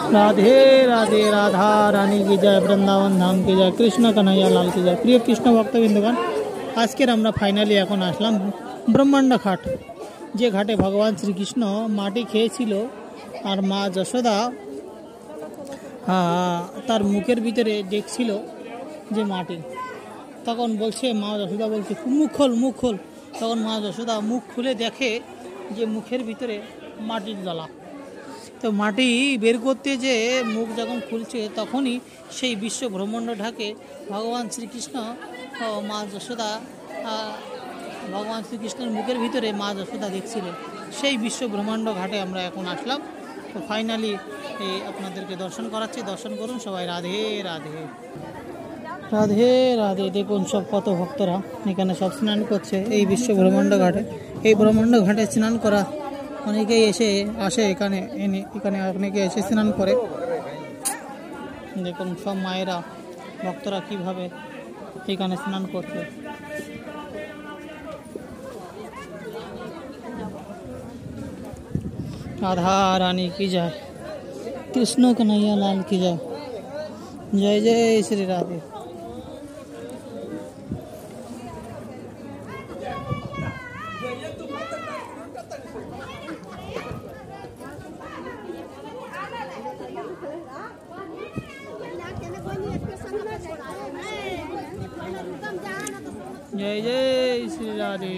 राधे राधे, राधा रानी की जय, वृंदावन धाम की जय, कृष्ण कन्हैया लाल की जय। प्रिय कृष्ण भक्तबिंदुगण, आजकेर আমরা ফাইনালি এখন আসলাম ব্রহ্মাণ্ড ঘাট, যে ঘাটে ভগবান শ্রীকৃষ্ণ মাটি খেয়েছিল আর মা যশোদা তার মুখের ভিতরে দেখছিল যে মাটি। তখন বলছে, মা যশোদা বলছে মুখ খোল, মুখ খোল। তখন মা যশোদা মুখ খুলে দেখে যে মুখের ভিতরে মাটির দলা। তো মাটি বের করতে যে মুখ যখন খুলছে তখনই সেই বিশ্ব ব্রহ্মাণ্ড ঢাকে ভগবান শ্রীকৃষ্ণ মা যশোদা, ভগবান শ্রীকৃষ্ণের মুখের ভিতরে মা যশোদা দেখছিল। সেই বিশ্ব ব্রহ্মাণ্ড ঘাটে আমরা এখন আসলাম। তো ফাইনালি আপনাদেরকে দর্শন করাচ্ছি, দর্শন করুন সবাই। রাধে রাধে, রাধে রাধে। দেখুন সব কত ভক্তরা এখানে সব স্নান করছে এই বিশ্ব ব্রহ্মাণ্ড ঘাটে। এই ব্রহ্মাণ্ড ঘাটে স্নান করা অনেকেই আসে এখানে, এখানে অনেকে এসে স্নান করে। দেখুন সব মায়েরা ভক্তরা কিভাবে এখানে স্নান করছে। राधा रानी की जय, कृष्ण कन्हैया लाल की जय, जय जय श्री राधे। जय जय श्री राधे।